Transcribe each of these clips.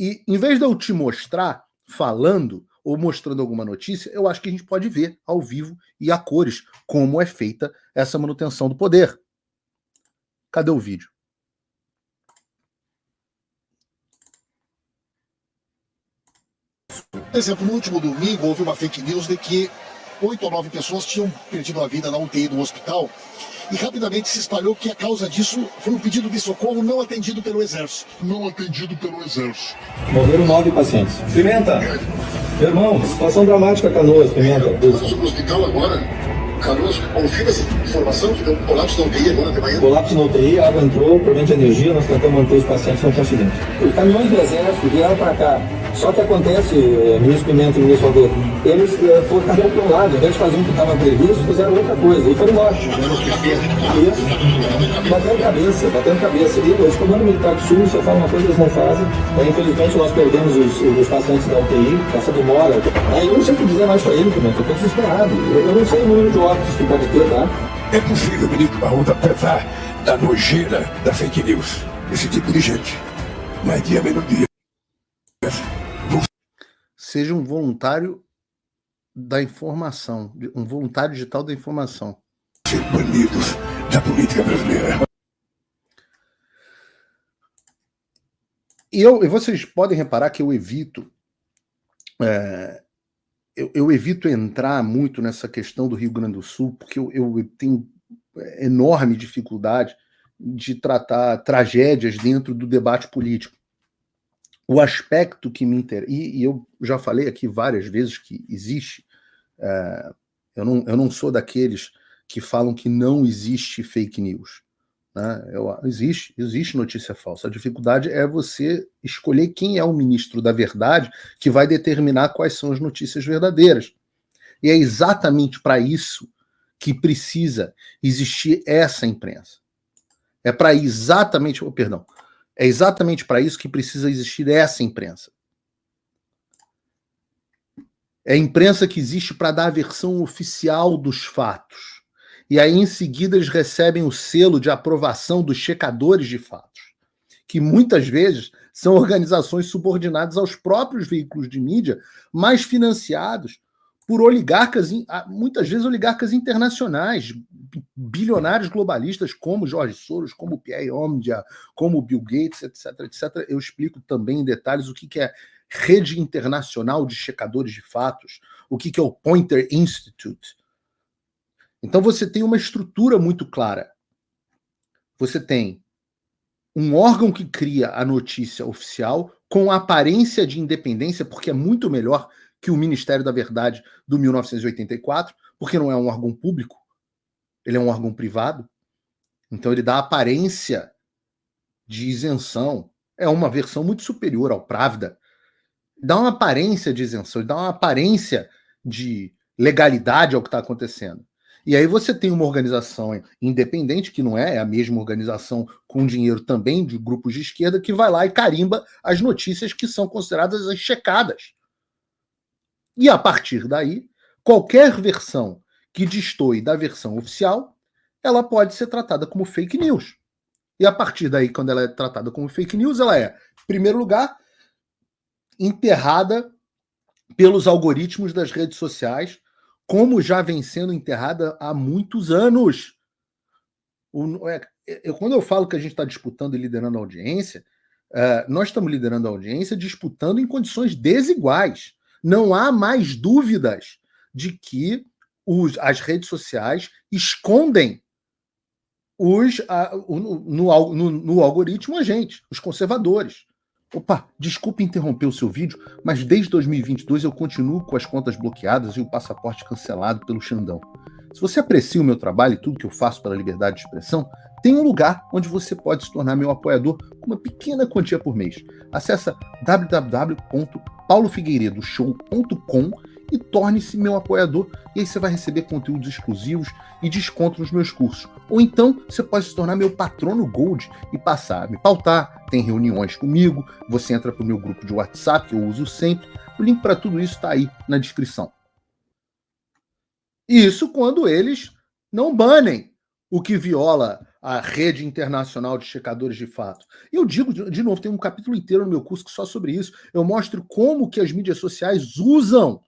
E em vez de eu te mostrar falando ou mostrando alguma notícia, eu acho que a gente pode ver ao vivo e a cores como é feita essa manutenção do poder. Cadê o vídeo? Por exemplo, no último domingo houve uma fake news de que 8 ou 9 pessoas tinham perdido a vida na UTI do hospital e rapidamente se espalhou que a causa disso foi um pedido de socorro não atendido pelo Exército. Morreram 9 pacientes. Pimenta! Irmão, situação dramática, Canoas, Pimenta. Estamos no hospital agora. Carlos, confirma essa informação que deu um colapso na UTI agora de manhã. Colapso na UTI, a água entrou, problema de energia, nós tentamos manter os pacientes, não conseguimos. Os caminhões do Exército vieram para cá. Só que acontece, ministro Pimenta e ministro Aldo, eles foram cada um para um lado, ao invés de fazer um que estava previsto, fizeram outra coisa e foram embora. Isso, batendo cabeça. E os comandos militares do Sul, se eu falo uma coisa, eles não fazem. Infelizmente, nós perdemos os pacientes da UTI, essa demora. Eu não sei o que dizer mais para ele, Pimenta, eu estou desesperado. Eu não sei o número de óbitos que pode ter, tá? É possível, ministro Barroso, apesar da nojeira da fake news, esse tipo de gente, mais dia menos dia. Seja um voluntário da informação, um voluntário digital da informação. Ser banidos da política brasileira. E vocês podem reparar que eu evito eu evito entrar muito nessa questão do Rio Grande do Sul, porque eu tenho enorme dificuldade de tratar tragédias dentro do debate político. O aspecto que me interessa, e eu já falei aqui várias vezes que existe, eu não sou daqueles que falam que não existe fake news. Né? Existe notícia falsa. A dificuldade é você escolher quem é o ministro da verdade que vai determinar quais são as notícias verdadeiras. E é exatamente para isso que precisa existir essa imprensa. É exatamente para isso que precisa existir essa imprensa. É a imprensa que existe para dar a versão oficial dos fatos. E aí, em seguida, eles recebem o selo de aprovação dos checadores de fatos, que muitas vezes são organizações subordinadas aos próprios veículos de mídia, mas financiados por oligarcas, muitas vezes oligarcas internacionais, bilionários globalistas como Jorge Soros, como Pierre Omidyar, como Bill Gates, etc, etc. Eu explico também em detalhes o que é Rede Internacional de Checadores de Fatos, o que é o Poynter Institute. Então você tem uma estrutura muito clara. Você tem um órgão que cria a notícia oficial com aparência de independência, porque é muito melhor que o Ministério da Verdade do 1984, porque não é um órgão público, ele é um órgão privado. Então ele dá aparência de isenção. É uma versão muito superior ao Pravda. Dá uma aparência de isenção, dá uma aparência de legalidade ao que está acontecendo. E aí você tem uma organização independente, que não é a mesma organização com dinheiro também de grupos de esquerda, que vai lá e carimba as notícias que são consideradas as checadas. E a partir daí, qualquer versão que destoe da versão oficial, ela pode ser tratada como fake news. E a partir daí, quando ela é tratada como fake news, ela é, em primeiro lugar, enterrada pelos algoritmos das redes sociais, como já vem sendo enterrada há muitos anos. Quando eu falo que a gente está disputando e liderando a audiência, nós estamos liderando a audiência disputando em condições desiguais. Não há mais dúvidas de que as redes sociais escondem no algoritmo a gente, os conservadores. Opa, desculpe interromper o seu vídeo, mas desde 2022 eu continuo com as contas bloqueadas e o passaporte cancelado pelo Xandão. Se você aprecia o meu trabalho e tudo que eu faço pela liberdade de expressão, tem um lugar onde você pode se tornar meu apoiador com uma pequena quantia por mês. Acesse www.paulofigueiredoshow.com e torne-se meu apoiador, e aí você vai receber conteúdos exclusivos e desconto nos meus cursos. Ou então, você pode se tornar meu patrono Gold e passar a me pautar, tem reuniões comigo, você entra para o meu grupo de WhatsApp, que eu uso sempre. O link para tudo isso está aí na descrição. Isso quando eles não banem o que viola a rede internacional de checadores de fato. E eu digo, de novo, tem um capítulo inteiro no meu curso só sobre isso. Eu mostro como que as mídias sociais usam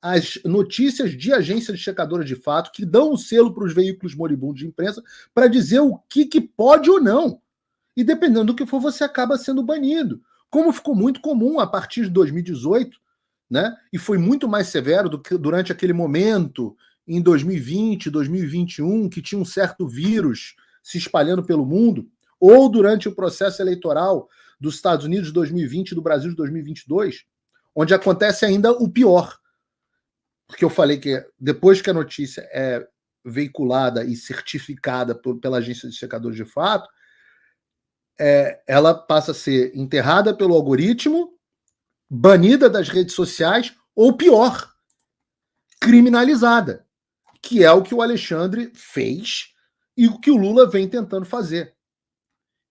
as notícias de agências de checadoras de fato, que dão o selo para os veículos moribundos de imprensa, para dizer o que pode ou não. E dependendo do que for, você acaba sendo banido. Como ficou muito comum a partir de 2018, né? E foi muito mais severo do que durante aquele momento, em 2020, 2021, que tinha um certo vírus se espalhando pelo mundo, ou durante o processo eleitoral dos Estados Unidos de 2020 e do Brasil de 2022, onde acontece ainda o pior. Porque eu falei que depois que a notícia é veiculada e certificada pela agência de checadores de fato, ela passa a ser enterrada pelo algoritmo, banida das redes sociais, ou pior, criminalizada, que é o que o Alexandre fez e o que o Lula vem tentando fazer.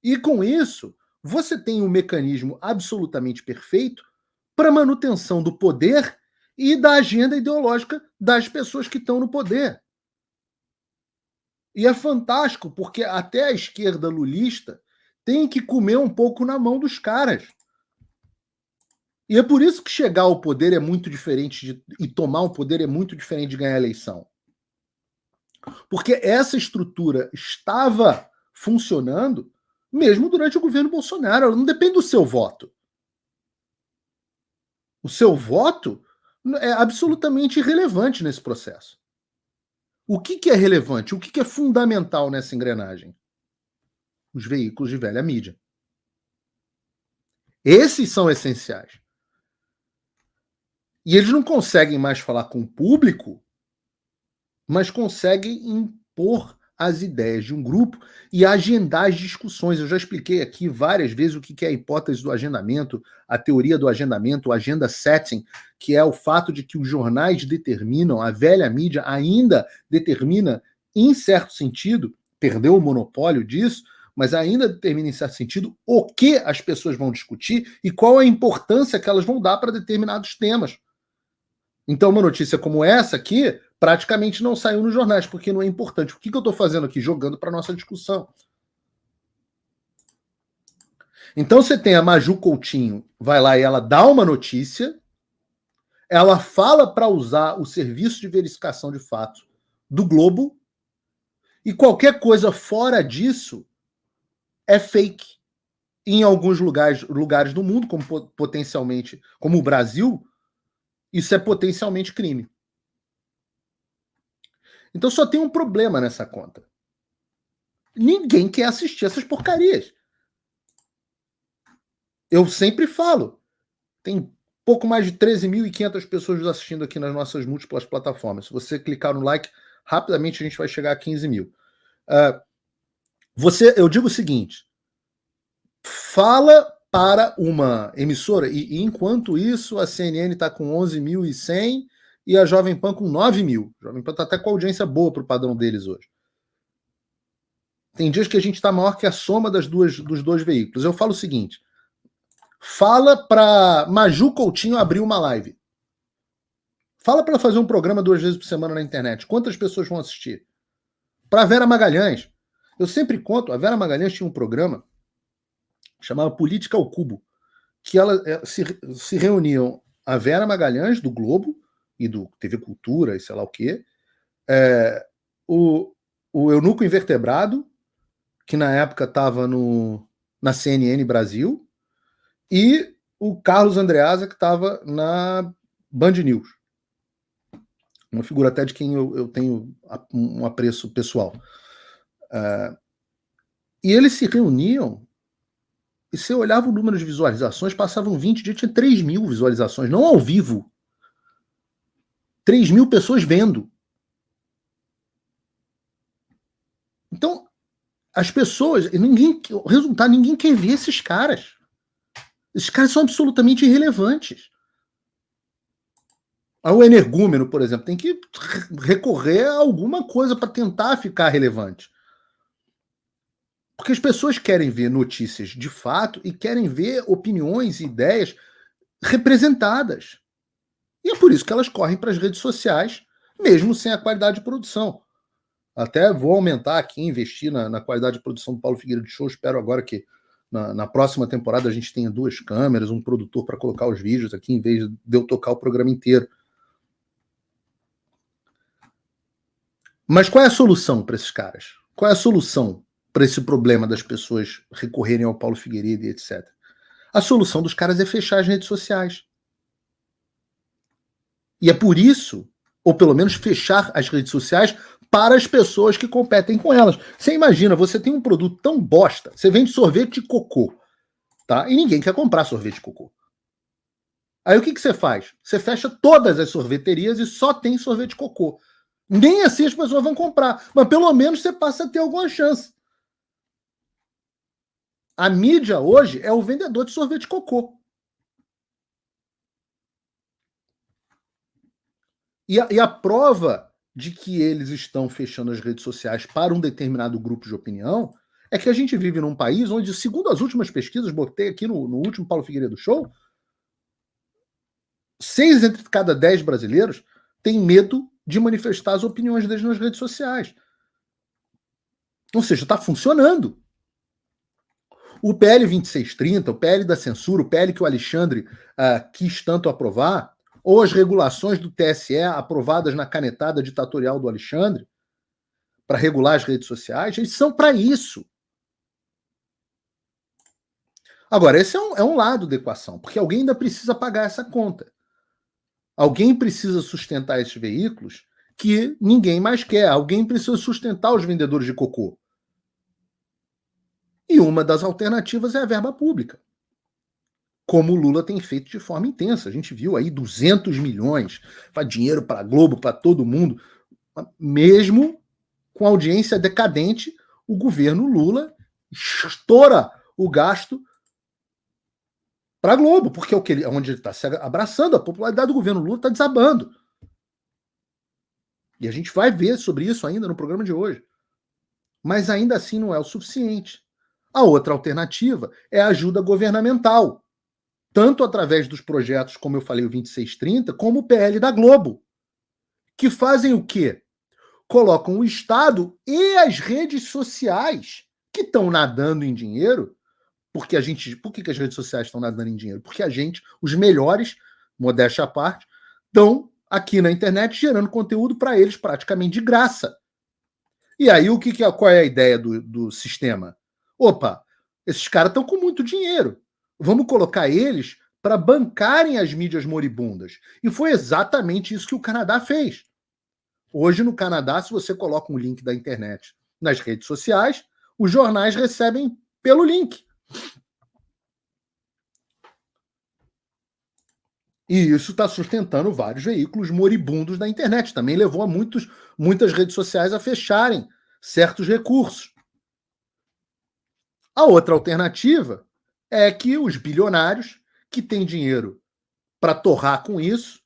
E com isso, você tem um mecanismo absolutamente perfeito para manutenção do poder e da agenda ideológica das pessoas que estão no poder. E é fantástico, porque até a esquerda lulista tem que comer um pouco na mão dos caras. E é por isso que chegar ao poder é muito diferente e tomar o poder é muito diferente de ganhar a eleição. Porque essa estrutura estava funcionando mesmo durante o governo Bolsonaro. Ela não depende do seu voto. O seu voto é absolutamente irrelevante nesse processo. O que é relevante? O que é fundamental nessa engrenagem? Os veículos de velha mídia. Esses são essenciais. E eles não conseguem mais falar com o público, mas conseguem impor as ideias de um grupo e agendar as discussões. Eu já expliquei aqui várias vezes o que é a hipótese do agendamento, a teoria do agendamento, o agenda setting, que é o fato de que os jornais determinam, a velha mídia ainda determina, em certo sentido, perdeu o monopólio disso, mas ainda determina em certo sentido o que as pessoas vão discutir e qual a importância que elas vão dar para determinados temas. Então, uma notícia como essa aqui praticamente não saiu nos jornais, porque não é importante. O que eu estou fazendo aqui? Jogando para a nossa discussão. Então, você tem a Maju Coutinho, vai lá e ela dá uma notícia, ela fala para usar o serviço de verificação de fatos do Globo, e qualquer coisa fora disso é fake. Em alguns lugares do mundo, como potencialmente, como o Brasil, isso é potencialmente crime. Então só tem um problema nessa conta. Ninguém quer assistir essas porcarias. Eu sempre falo. Tem pouco mais de 13.500 pessoas nos assistindo aqui nas nossas múltiplas plataformas. Se você clicar no like, rapidamente a gente vai chegar a 15 mil. Eu digo o seguinte. Fala para uma emissora, e enquanto isso a CNN está com 11.100 e a Jovem Pan com 9.000. A Jovem Pan está até com audiência boa para o padrão deles hoje. Tem dias que a gente está maior que a soma dos dois veículos. Eu falo o seguinte, fala para Maju Coutinho abrir uma live. Fala para ela fazer um programa 2 vezes por semana na internet. Quantas pessoas vão assistir? Para a Vera Magalhães. Eu sempre conto, a Vera Magalhães tinha um programa chamava Política ao Cubo, que ela se reuniam a Vera Magalhães, do Globo, e do TV Cultura, e sei lá o quê, o Eunuco Invertebrado, que na época estava na CNN Brasil, e o Carlos Andreasa, que estava na Band News. Uma figura até de quem eu tenho um apreço pessoal. E eles se reuniam, e você olhava o número de visualizações, passavam 20 dias, tinha 3.000 visualizações, não ao vivo. 3.000 pessoas vendo. Então, as pessoas, o resultado, ninguém quer ver esses caras. Esses caras são absolutamente irrelevantes. O energúmeno, por exemplo, tem que recorrer a alguma coisa para tentar ficar relevante. Porque as pessoas querem ver notícias de fato e querem ver opiniões e ideias representadas. E é por isso que elas correm para as redes sociais, mesmo sem a qualidade de produção. Até vou aumentar aqui, investir na qualidade de produção do Paulo Figueiredo Show. Espero agora que na próxima temporada a gente tenha 2 câmeras, um produtor para colocar os vídeos aqui, em vez de eu tocar o programa inteiro. Mas qual é a solução para esses caras? Qual é a solução para esse problema das pessoas recorrerem ao Paulo Figueiredo e etc? A solução dos caras é fechar as redes sociais. E é por isso, ou pelo menos fechar as redes sociais para as pessoas que competem com elas. Você imagina, você tem um produto tão bosta, você vende sorvete de cocô, tá? E ninguém quer comprar sorvete de cocô. Aí o que você faz? Você fecha todas as sorveterias e só tem sorvete de cocô. Nem assim as pessoas vão comprar, mas pelo menos você passa a ter alguma chance. A mídia hoje é o vendedor de sorvete de cocô. E a prova de que eles estão fechando as redes sociais para um determinado grupo de opinião é que a gente vive num país onde, segundo as últimas pesquisas, botei aqui no último Paulo Figueiredo Show, 6 entre cada 10 brasileiros têm medo de manifestar as opiniões deles nas redes sociais. Ou seja, está funcionando. O PL 2630, o PL da censura, o PL que o Alexandre quis tanto aprovar, ou as regulações do TSE aprovadas na canetada ditatorial do Alexandre, para regular as redes sociais, eles são para isso. Agora, esse é um lado da equação, porque alguém ainda precisa pagar essa conta. Alguém precisa sustentar esses veículos que ninguém mais quer. Alguém precisa sustentar os vendedores de cocô. E uma das alternativas é a verba pública. Como o Lula tem feito de forma intensa. A gente viu aí 200 milhões, faz dinheiro para a Globo, para todo mundo. Mesmo com audiência decadente, o governo Lula estoura o gasto para a Globo, porque é onde ele está se abraçando, a popularidade do governo Lula está desabando. E a gente vai ver sobre isso ainda no programa de hoje. Mas ainda assim não é o suficiente. A outra alternativa é a ajuda governamental, tanto através dos projetos, como eu falei, o 2630, como o PL da Globo, que fazem o quê? Colocam o Estado e as redes sociais, que estão nadando em dinheiro. Por que as redes sociais estão nadando em dinheiro? Porque a gente, os melhores, modéstia à parte, estão aqui na internet gerando conteúdo para eles praticamente de graça. E aí qual é a ideia do sistema? Opa, esses caras estão com muito dinheiro. Vamos colocar eles para bancarem as mídias moribundas. E foi exatamente isso que o Canadá fez. Hoje, no Canadá, se você coloca um link da internet nas redes sociais, os jornais recebem pelo link. E isso está sustentando vários veículos moribundos da internet. Também levou a muitas redes sociais a fecharem certos recursos. A outra alternativa é que os bilionários, que têm dinheiro para torrar com isso,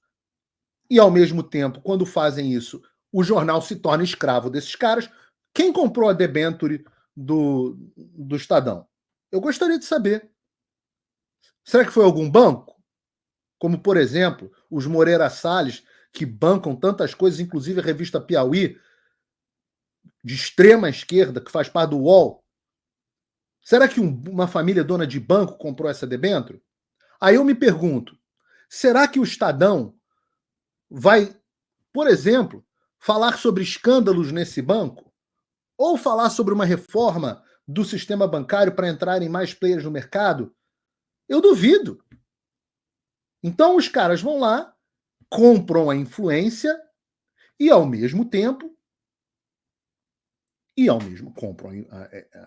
e ao mesmo tempo, quando fazem isso, o jornal se torna escravo desses caras. Quem comprou a debenture do Estadão? Eu gostaria de saber. Será que foi algum banco? Como, por exemplo, os Moreira Salles, que bancam tantas coisas, inclusive a revista Piauí, de extrema esquerda, que faz parte do UOL. Será que uma família dona de banco comprou essa debênture? Aí eu me pergunto, será que o Estadão vai, por exemplo, falar sobre escândalos nesse banco? Ou falar sobre uma reforma do sistema bancário para entrarem mais players no mercado? Eu duvido. Então os caras vão lá, compram a influência e ao mesmo tempo compram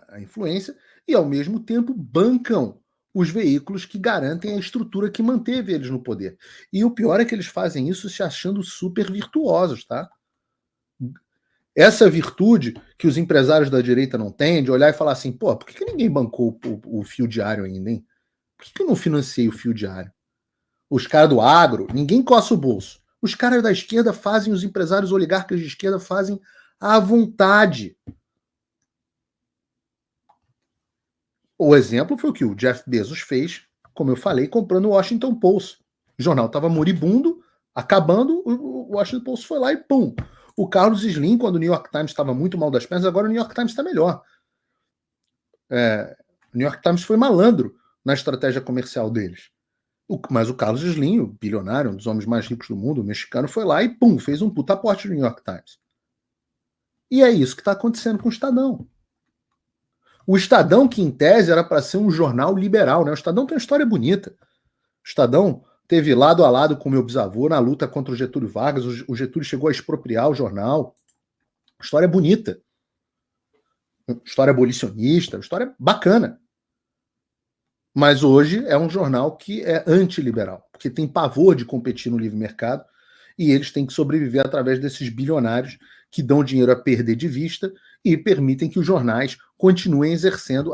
a influência e ao mesmo tempo bancam os veículos que garantem a estrutura que manteve eles no poder. E o pior é que eles fazem isso se achando super virtuosos, tá? Essa virtude que os empresários da direita não têm, de olhar e falar assim, pô, por que ninguém bancou o fio diário ainda, hein? Por que eu não financiei o fio diário? Os caras do agro, ninguém coça o bolso. Os caras da esquerda fazem, os empresários oligarcas de esquerda fazem à vontade. O exemplo foi o que o Jeff Bezos fez, como eu falei, comprando o Washington Post. O jornal estava moribundo, acabando, o Washington Post foi lá e pum, O Carlos Slim, quando o New York Times estava muito mal das pernas, agora o New York Times está melhor. O New York Times foi malandro na estratégia comercial deles. Mas o Carlos Slim, o bilionário, um dos homens mais ricos do mundo, o mexicano, foi lá e pum, fez um puta aporte no New York Times. E é isso que está acontecendo com o Estadão. O Estadão, que em tese era para ser um jornal liberal, né? O Estadão tem uma história bonita. O Estadão teve lado a lado com o meu bisavô na luta contra o Getúlio Vargas. O Getúlio chegou a expropriar o jornal. História bonita. História abolicionista, história bacana. Mas hoje é um jornal que é antiliberal, porque tem pavor de competir no livre mercado e eles têm que sobreviver através desses bilionários que dão dinheiro a perder de vista e permitem que os jornais continuem exercendo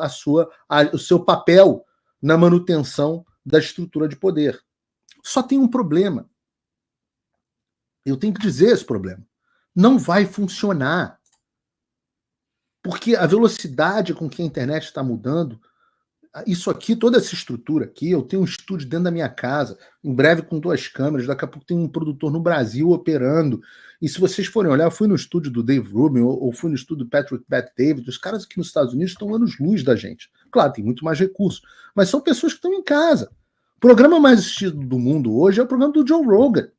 o seu papel na manutenção da estrutura de poder. Só tem um problema. Eu tenho que dizer esse problema. Não vai funcionar. Porque a velocidade com que a internet está mudando, isso aqui, toda essa estrutura aqui, eu tenho um estúdio dentro da minha casa, em breve com 2 câmeras, daqui a pouco tem um produtor no Brasil operando. E se vocês forem olhar, eu fui no estúdio do Dave Rubin, ou fui no estúdio do Patrick Bet-David, os caras aqui nos Estados Unidos estão anos-luz da gente. Claro, tem muito mais recursos, mas são pessoas que estão em casa. O programa mais assistido do mundo hoje é o programa do Joe Rogan.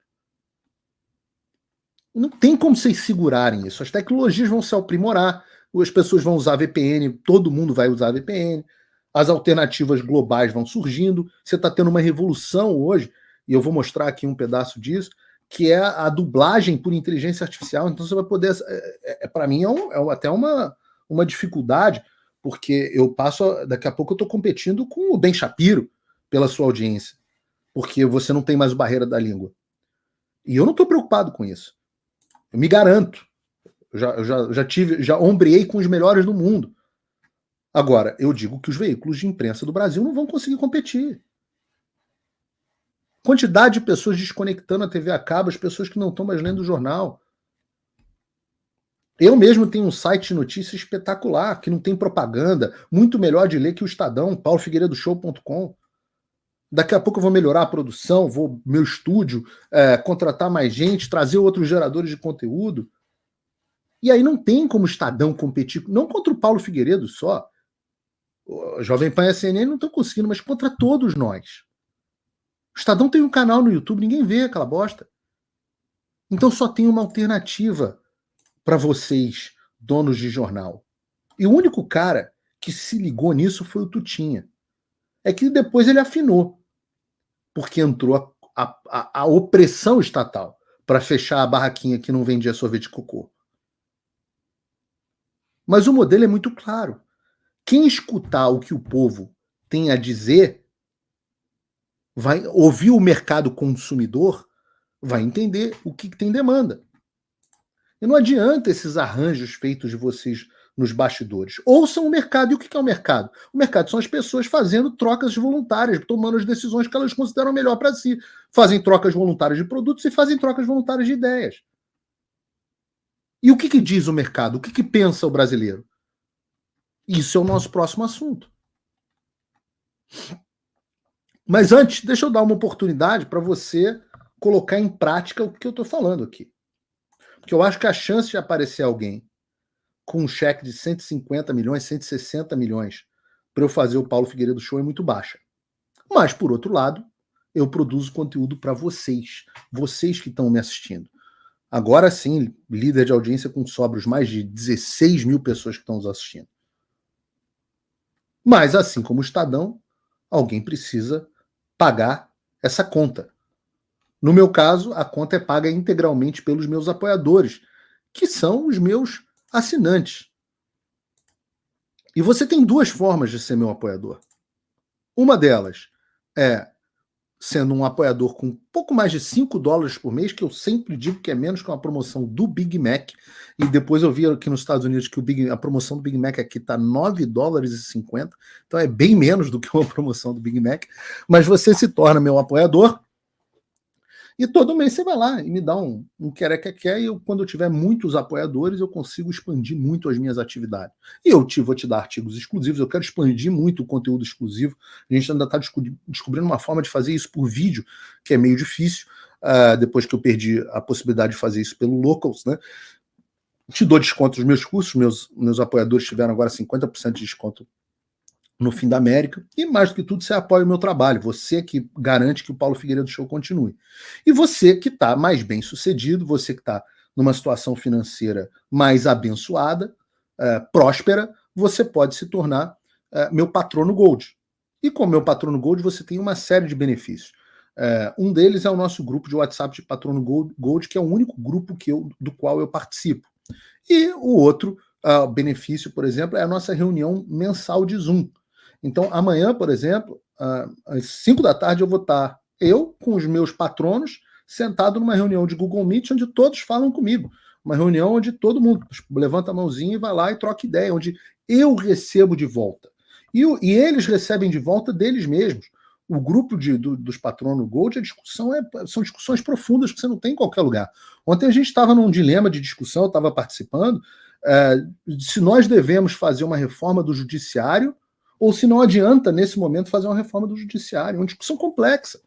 Não tem como vocês segurarem isso. As tecnologias vão se aprimorar, as pessoas vão usar VPN, todo mundo vai usar VPN, as alternativas globais vão surgindo, você está tendo uma revolução hoje, e eu vou mostrar aqui um pedaço disso, que é a dublagem por inteligência artificial. Então você vai poder... para mim é até uma dificuldade, porque daqui a pouco eu estou competindo com o Ben Shapiro pela sua audiência, porque você não tem mais barreira da língua. E eu não estou preocupado com isso. Eu me garanto. Eu já ombreei com os melhores do mundo. Agora, eu digo que os veículos de imprensa do Brasil não vão conseguir competir. Quantidade de pessoas desconectando a TV a cabo, as pessoas que não estão mais lendo o jornal. Eu mesmo tenho um site de notícias espetacular, que não tem propaganda, muito melhor de ler que o Estadão, paulofigueiredoshow.com. Daqui a pouco eu vou melhorar a produção, meu estúdio, contratar mais gente, trazer outros geradores de conteúdo. E aí não tem como o Estadão competir, não contra o Paulo Figueiredo só. O Jovem Pan e a CNN não estão conseguindo, mas contra todos nós. O Estadão tem um canal no YouTube, ninguém vê aquela bosta. Então só tem uma alternativa para vocês, donos de jornal. E o único cara que se ligou nisso foi o Tutinha. É que depois ele afinou, porque entrou a opressão estatal para fechar a barraquinha que não vendia sorvete de cocô. Mas o modelo é muito claro. Quem escutar o que o povo tem a dizer, vai ouvir o mercado consumidor, vai entender o que tem demanda. E não adianta esses arranjos feitos de vocês nos bastidores. Ouçam o mercado. E o que é o mercado? O mercado são as pessoas fazendo trocas voluntárias, tomando as decisões que elas consideram melhor para si. Fazem trocas voluntárias de produtos e fazem trocas voluntárias de ideias. E o que diz o mercado? O que pensa o brasileiro? Isso é o nosso próximo assunto. Mas antes, deixa eu dar uma oportunidade para você colocar em prática o que eu estou falando aqui. Porque eu acho que a chance de aparecer alguém com um cheque de 150 milhões, 160 milhões para eu fazer o Paulo Figueiredo Show é muito baixa. Mas, por outro lado, eu produzo conteúdo para vocês que estão me assistindo. Agora sim, líder de audiência com sobros, mais de 16 mil pessoas que estão nos assistindo. Mas, assim como o Estadão, alguém precisa pagar essa conta. No meu caso, a conta é paga integralmente pelos meus apoiadores, que são os meus assinantes. E você tem 2 formas de ser meu apoiador. Uma delas é sendo um apoiador com pouco mais de $5 por mês, que eu sempre digo que é menos que uma promoção do Big Mac. E depois eu vi aqui nos Estados Unidos que a promoção do Big Mac aqui está $9,50. Então é bem menos do que uma promoção do Big Mac. Mas você se torna meu apoiador. E todo mês você vai lá e me dá um quer, e quando eu tiver muitos apoiadores, eu consigo expandir muito as minhas atividades. E eu vou te dar artigos exclusivos, eu quero expandir muito o conteúdo exclusivo. A gente ainda está descobrindo uma forma de fazer isso por vídeo, que é meio difícil. depois que eu perdi a possibilidade de fazer isso pelo Locals, né? Te dou desconto nos meus cursos, meus apoiadores tiveram agora 50% de desconto no Fim da América, e mais do que tudo, você apoia o meu trabalho, você que garante que o Paulo Figueiredo Show continue. E você que está mais bem sucedido, você que está numa situação financeira mais abençoada, próspera, você pode se tornar meu patrono Gold. E com meu patrono Gold você tem uma série de benefícios. Um deles é o nosso grupo de WhatsApp de patrono Gold, que é o único grupo do qual eu participo. E o outro benefício, por exemplo, é a nossa reunião mensal de Zoom. Então, amanhã, por exemplo, às 5 da tarde, eu vou estar, eu com os meus patronos, sentado numa reunião de Google Meet, onde todos falam comigo. Uma reunião onde todo mundo levanta a mãozinha e vai lá e troca ideia, onde eu recebo de volta. E eles recebem de volta deles mesmos. O grupo dos patronos Gold, a discussão são discussões profundas que você não tem em qualquer lugar. Ontem a gente estava num dilema de discussão, eu estava participando, se nós devemos fazer uma reforma do judiciário ou se não adianta, nesse momento, fazer uma reforma do judiciário. Uma discussão complexa,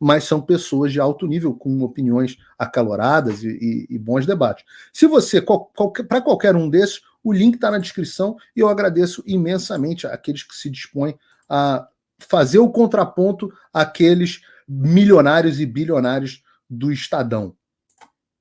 mas são pessoas de alto nível, com opiniões acaloradas e bons debates. Se você, para qualquer um desses, o link está na descrição e eu agradeço imensamente àqueles que se dispõem a fazer o contraponto àqueles milionários e bilionários do Estadão.